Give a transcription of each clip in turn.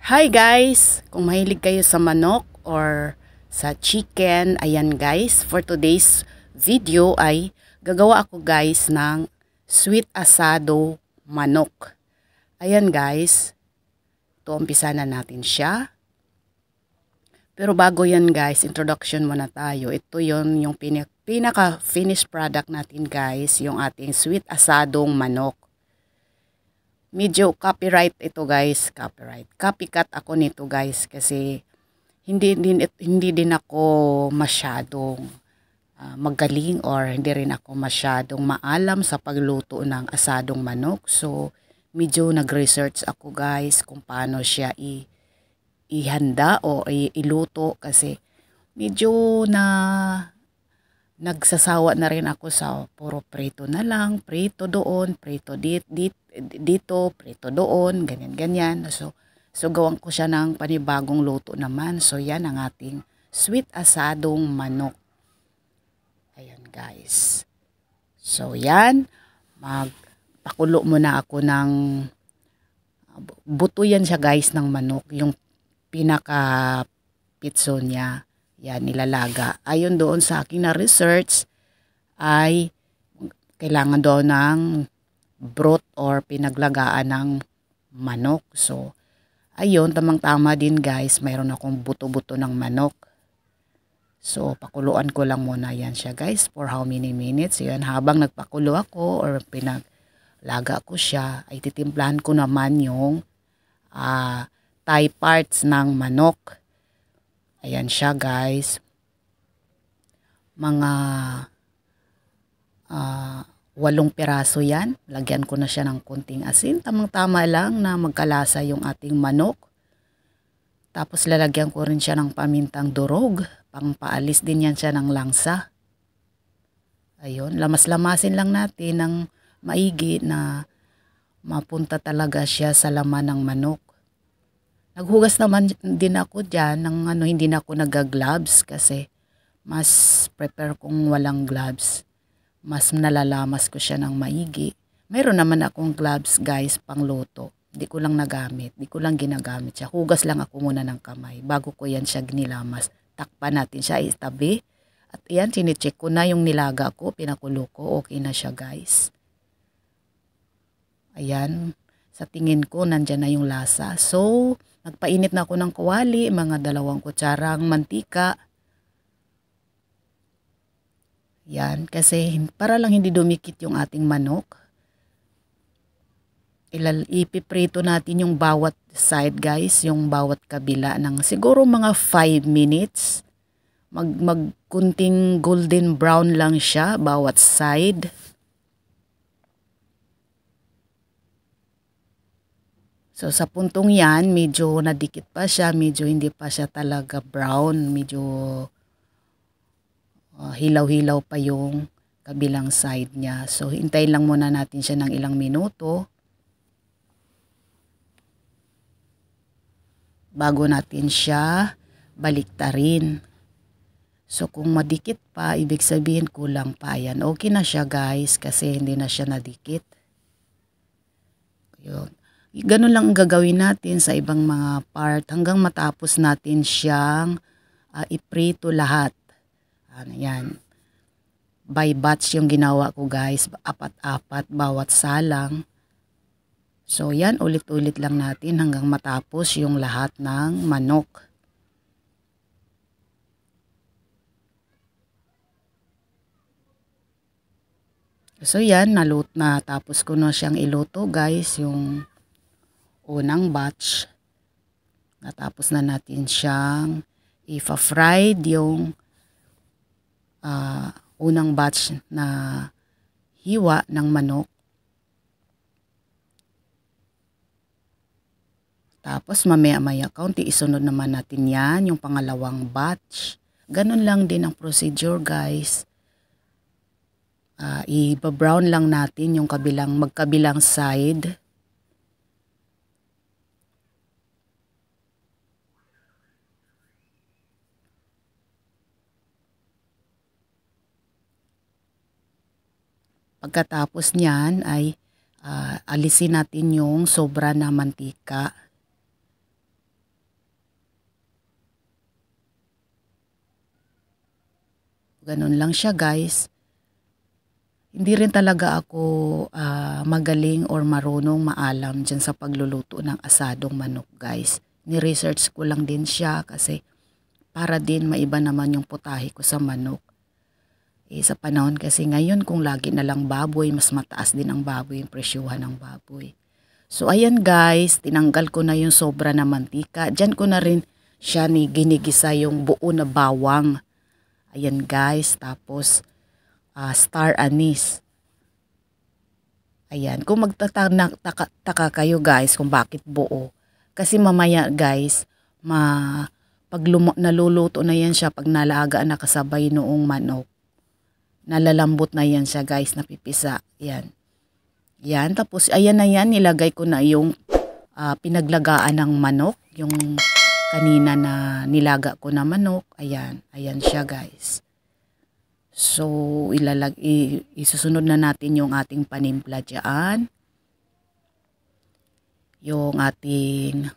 Hi guys! Kung mahilig kayo sa manok or sa chicken, ayan guys, for today's video ay gagawa ako guys ng sweet asado manok. Ayan guys, ito umpisa na natin siya. Pero bago yan guys, introduction muna tayo. Ito yung pinaka finished product natin guys, yung ating sweet asadong manok. Medyo copyright ito guys, copyright. Copycat ako nito guys kasi hindi din ako masyadong magaling or hindi rin ako masyadong maalam sa pagluto ng asadong manok. So medyo nag-research ako guys kung paano siya ihanda o iluto kasi medyo nagsasawa na rin ako sa puro prito na lang, prito doon, prito dito, prito doon, ganyan-ganyan. So gawan ko siya ng panibagong luto naman. So yan ang ating sweet asadong manok. Ayan guys. So yan, magpakulo muna ako ng buto yan siya guys ng manok. Yung pinaka pitso niya. Yan, nilalaga. Ayon doon sa aking na-research ay kailangan doon ng broth or pinaglagaan ng manok. So, ayun, tamang-tama din guys. Mayroon akong buto-buto ng manok. So, pakuluan ko lang muna yan siya guys for how many minutes. Yan, habang nagpakulo ako or pinaglaga ko siya, ay titimplahan ko naman yung thigh parts ng manok. Ayan siya guys. Mga 8 piraso yan. Lagyan ko na siya ng kunting asin. Tamang-tama lang na magkalasa yung ating manok. Tapos lalagyan ko rin siya ng pamintang durog. Pangpaalis din yan siya ng langsa. Ayun. Lamas-lamasin lang natin ng maigi na mapunta talaga siya sa laman ng manok. Naghugas naman din ako dyan ng hindi na ako nag-gloves kasi mas prepare kung walang gloves. Mas nalalamas ko siya ng maigi. Mayroon naman akong gloves guys pang luto. Di ko lang nagamit. Di ko lang ginagamit siya. Hugas lang ako muna ng kamay bago ko yan siya ginilamas. Takpan natin siya itabi. At yan, sinicheck ko na yung nilaga ko. Pinakulo ko. Okay na siya guys. Ayan. Sa tingin ko, nandyan na yung lasa. So, nagpainit na ako ng kawali, mga 2 kutsarang mantika. Yan, kasi para lang hindi dumikit yung ating manok. Ipiprito natin yung bawat side guys, yung bawat kabila ng siguro mga 5 minutes. Magkunting golden brown lang siya, bawat side. So sa puntong yan, medyo nadikit pa siya, medyo hindi pa siya talaga brown, medyo hilaw-hilaw pa yung kabilang side niya. So hintayin lang muna natin siya ng ilang minuto bago natin siya baliktarin. So kung madikit pa, ibig sabihin kulang pa yan. Okay na siya guys kasi hindi na siya nadikit. Yun. Ganun lang ang gagawin natin sa ibang mga part hanggang matapos natin siyang iprito lahat. Yan. By batch yung ginawa ko guys. 4-4 bawat salang. So yan, ulit-ulit lang natin hanggang matapos yung lahat ng manok. So yan, natapos ko na siyang iluto guys, yung unang batch. Natapos na natin siyang ifa-fried yung unang batch na hiwa ng manok. Tapos mamaya-maya kaunti isunod naman natin yan, yung pangalawang batch. Ganun lang din ang procedure guys. I-brown lang natin yung magkabilang side. Pagkatapos niyan ay alisin natin yung sobra na mantika. Ganun lang siya guys. Hindi rin talaga ako magaling or marunong maalam dyan sa pagluluto ng asadong manok guys. Ni-research ko lang din siya kasi para din maiba naman yung putahe ko sa manok. Sa panahon kasi ngayon kung lagi na lang baboy, mas mataas din ang baboy, yung presyuhan ng baboy. So ayan guys, tinanggal ko na yung sobra na mantika. Diyan ko na rin siya ginigisa yung buo na bawang. Ayan guys, tapos star anise. Ayan, kung magtataka kayo guys kung bakit buo. Kasi mamaya guys, pag naluluto na yan siya, pag nalagaan nakasabay noong manok, nalalambot na yan siya guys, napipisa. Yan. Yan, tapos ayan na yan, nilagay ko na yung pinaglagaan ng manok, yung kanina na nilaga ko na manok. Ayan, ayan siya guys. So, isusunod na natin yung ating panimpla dyan. Yung ating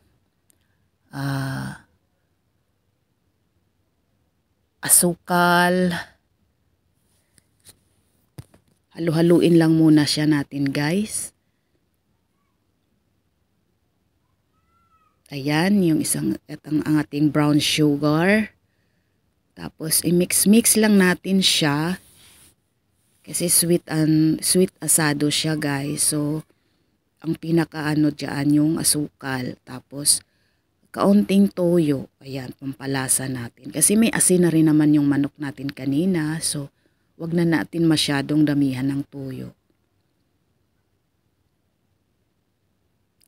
asukal. Halu-haluin lang muna siya natin guys. Ayan, yung ang ating brown sugar. Tapos i-mix lang natin siya. Kasi sweet asado siya guys. So ang pinakaano diyan yung asukal. Tapos kaunting toyo. Ayan, pampalasa natin. Kasi may asin na rin naman yung manok natin kanina. So wag na natin masyadong damihan ng toyo.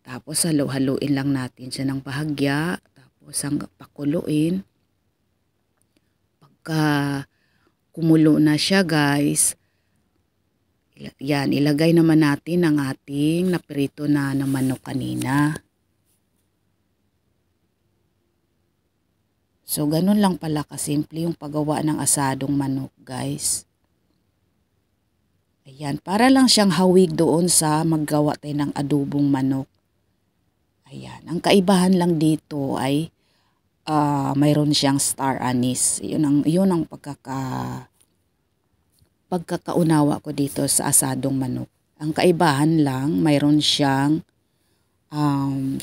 Tapos halo-haluin lang natin siya ng bahagya. Tapos hanggang pakuluin. Pagka kumulo na siya guys, yan, ilagay naman natin ang ating naprito na manok kanina. So ganun lang pala kasimple yung paggawa ng asadong manok guys. Ayan, para lang siyang hawig doon sa maggawa tayo ng adobong manok. Ayan, ang kaibahan lang dito ay mayroon siyang star anise. Yun ang pagkakaunawa ko dito sa asadong manok. Ang kaibahan lang, mayroon siyang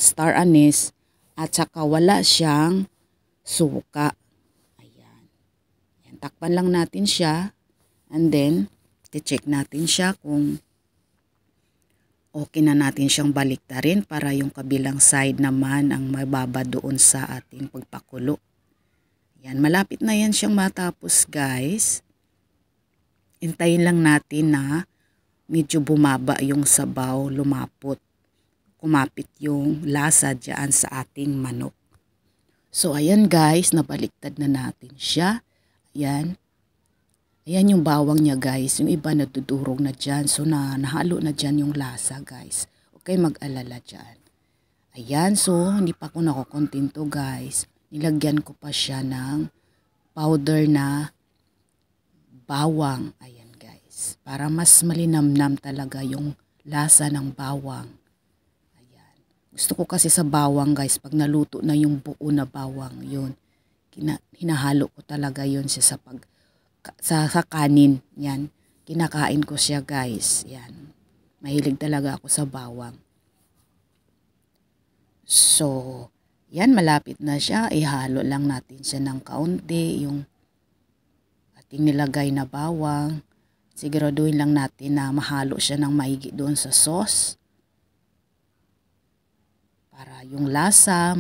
star anise at saka wala siyang suka. Ayan. Ayan, takpan lang natin siya and then i-check natin siya kung okay na natin siyang baliktarin para yung kabilang side naman ang mababa doon sa ating pagpakulo. Yan, malapit na yan siyang matapos guys. Hintayin lang natin na medyo bumaba yung sabaw, kumapit yung lasa dyan sa ating manok. So ayan guys, nabaliktad na natin siya. Ayan. Ayan yung bawang niya guys, yung iba nadudurog na dyan. So nahalo na dyan yung lasa guys. Okay, mag-alala dyan. Ayan, so hindi pa ako nakokontento guys. Nilagyan ko pa siya ng powder na bawang. Ayan guys, para mas malinamnam talaga yung lasa ng bawang. Ayan. Gusto ko kasi sa bawang guys, pag naluto na yung buo na bawang, yun. Hinahalo ko talaga yun siya sa kanin. Yan, kinakain ko siya guys. Yan, mahilig talaga ako sa bawang. So yan, malapit na siya. Ihalo lang natin siya ng kaunti yung ating nilagay na bawang. Siguraduhin lang natin na mahalo siya ng maigi doon sa sauce para yung lasa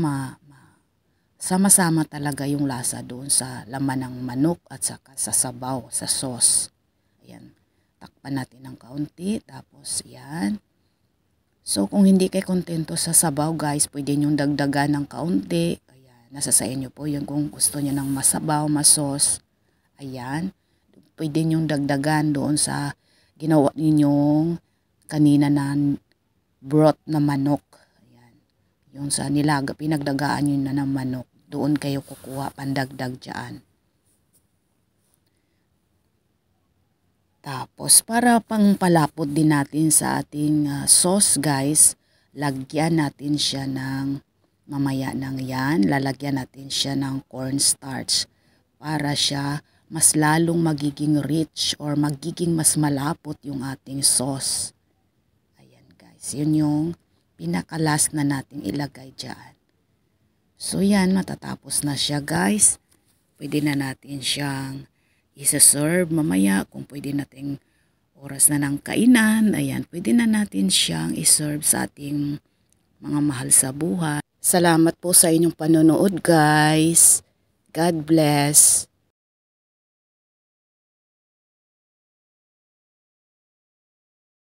sama-sama talaga yung lasa doon sa laman ng manok at saka sa sabaw, sa sauce. Ayan. Takpan natin ng kaunti. Tapos yan. So kung hindi kayo kontento sa sabaw guys, pwede nyo dagdagan ng kaunti. Ayan. Nasa sa inyo po yun kung gusto nyo ng masabaw, masauce. Ayan. Pwede nyo dagdagan doon sa ginawa ninyong kanina na broth na manok. Ayan. Yung sa pinagdagaan nyo na ng manok. Doon kayo kukuha pandagdag dyan. Tapos para pangpalapot din natin sa ating sauce guys, lagyan natin siya ng mamaya ng yan. Lalagyan natin siya ng cornstarch para siya mas lalong magiging rich or magiging mas malapot yung ating sauce. Ayan guys, yun yung pinaka-last na natin ilagay dyan. So yan, matatapos na siya guys. Pwede na natin siyang isa-serve mamaya kung pwede nating oras na ng kainan. Ayan, pwede na natin siyang iserve sa ating mga mahal sa buhay. Salamat po sa inyong panonood guys. God bless.